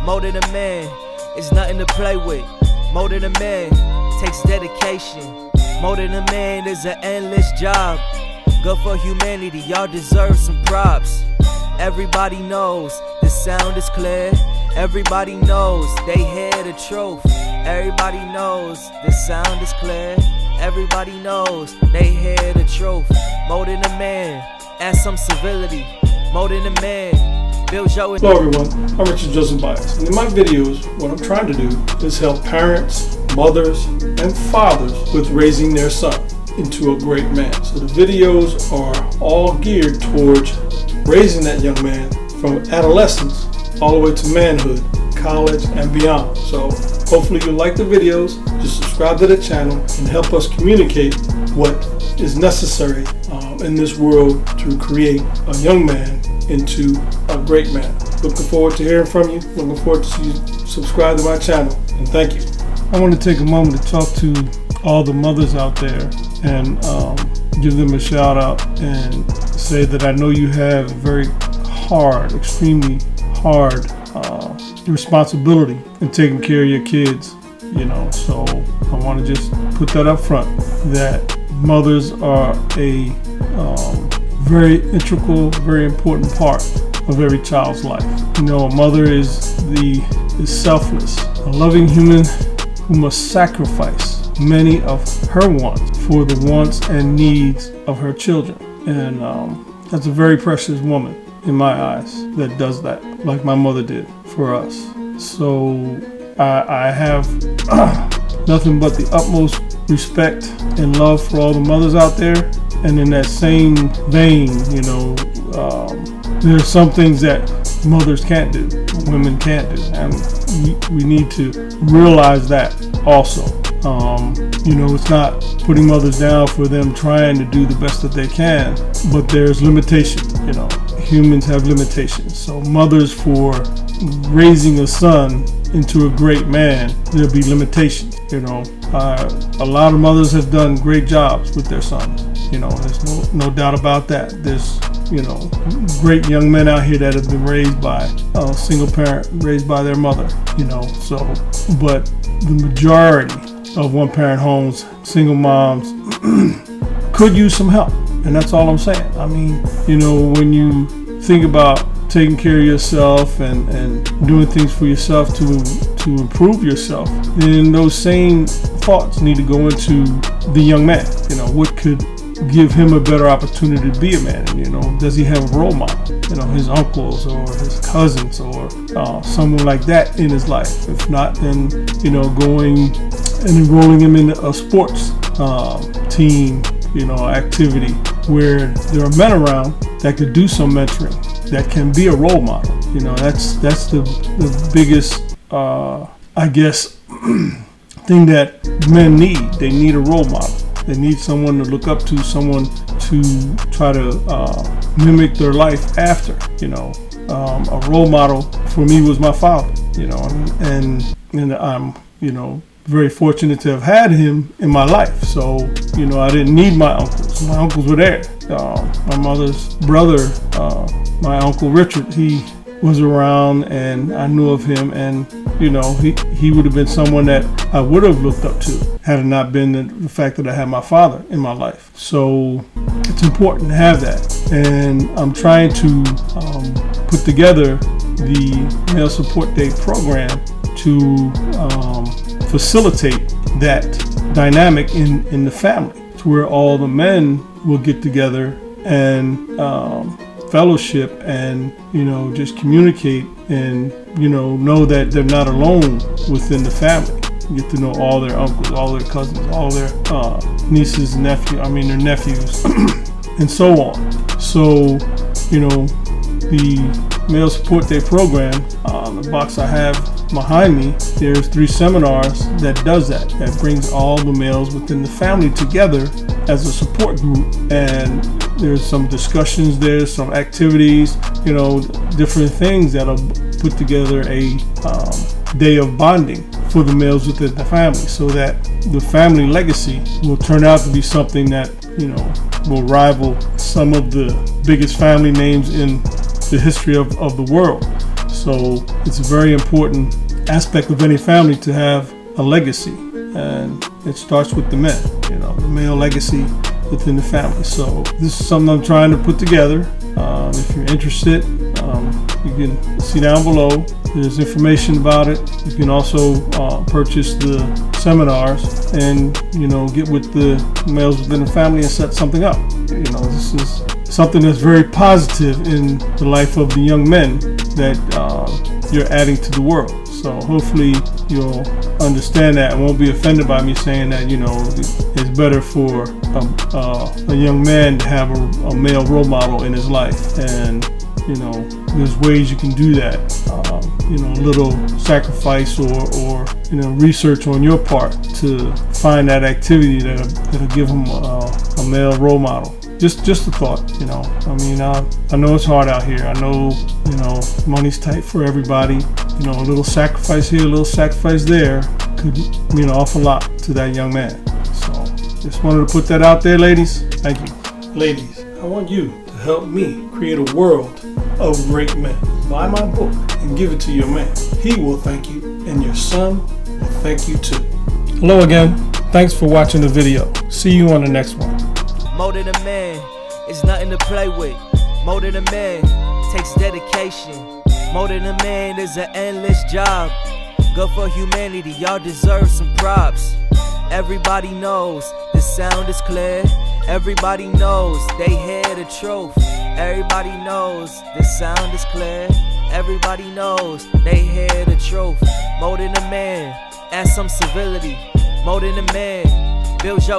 more than a man, it's nothing to play with. More than a man, takes dedication. More than a man is an endless job. Good for humanity, y'all deserve some props. Everybody knows the sound is clear. Everybody knows they hear the truth. Everybody knows the sound is clear. Everybody knows they hear the truth. More than a man, add some civility. More than a man, build your... Hello everyone, I'm Richard Joseph Byers, and in my videos, what I'm trying to do is help parents, mothers, and fathers with raising their son into a great man. So the videos are all geared towards raising that young man from adolescence all the way to manhood, college, and beyond. So hopefully you like the videos. Just subscribe to the channel and help us communicate what is necessary in this world to create a young man into a great man. Looking forward to hearing from you. Looking forward to see you subscribe to my channel, and thank you. I want to take a moment to talk to all the mothers out there and give them a shout out and say that I know you have a very hard, extremely hard responsibility in taking care of your kids, so I want to just put that up front, that mothers are a very integral, very important part of every child's life. A mother is selfless, a loving human who must sacrifice many of her wants for the wants and needs of her children. And that's a very precious woman in my eyes that does that, like my mother did for us. So I have nothing but the utmost respect and love for all the mothers out there. And in that same vein, there are some things that mothers can't do, women can't do, and we need to realize that also. It's not putting mothers down for them trying to do the best that they can, but there's limitations. Humans have limitations. So mothers, for raising a son into a great man, there'll be limitations. A lot of mothers have done great jobs with their sons. There's no doubt about that. There's great young men out here that have been raised by a single parent, raised by their mother. But the majority of one-parent homes, single moms, could use some help, and that's all I'm saying. I mean, when you think about taking care of yourself and doing things for yourself to improve yourself, then those same thoughts need to go into the young man. What could give him a better opportunity to be a man? Does he have a role model? His uncles or his cousins or someone like that in his life. If not, then going and enrolling him in a sports team, activity where there are men around that could do some mentoring, that can be a role model. That's the biggest, thing that men need. They need a role model. They need someone to look up to, someone to try to mimic their life after. A role model for me was my father. And I'm very fortunate to have had him in my life. So I didn't need my uncles. My uncles were there. My mother's brother, my uncle Richard, he was around, and I knew of him, and he would have been someone that I would have looked up to had it not been the fact that I had my father in my life. So it's important to have that, and I'm trying to put together the Male Support Day program to facilitate that dynamic in the family, to where all the men will get together and fellowship and just communicate and know that they're not alone within the family. You get to know all their uncles, all their cousins, all their nieces and their nephews and so on. So the Male Support Day program, the box I have behind me, there's 3 seminars that does that brings all the males within the family together as a support group, and there's some discussions, there's some activities, different things that'll put together a day of bonding for the males within the family, so that the family legacy will turn out to be something that will rival some of the biggest family names in the history of the world. So it's a very important aspect of any family to have a legacy, and it starts with the men, the male legacy within the family. So this is something I'm trying to put together. If you're interested, you can see down below. There's information about it. You can also purchase the seminars and get with the males within the family and set something up. This is something that's very positive in the life of the young men that you're adding to the world. So hopefully you'll understand that and won't be offended by me saying that it's better for a young man to have a male role model in his life. And there's ways you can do that. A little sacrifice or research on your part to find that activity that'll give him a male role model. Just a thought, I know it's hard out here. I know, money's tight for everybody. A little sacrifice here, a little sacrifice there could mean an awful lot to that young man. So just wanted to put that out there, ladies. Thank you. Ladies, I want you to help me create a world of great men. Buy my book and give it to your man. He will thank you, and your son will thank you too. Hello again. Thanks for watching the video. See you on the next one. More than a man is nothing to play with. More than a man takes dedication. More than a man is an endless job. Good for humanity, y'all deserve some props. Everybody knows the sound is clear. Everybody knows they hear the truth. Everybody knows the sound is clear. Everybody knows they hear the truth. More than a man, add some civility. More than a man, build your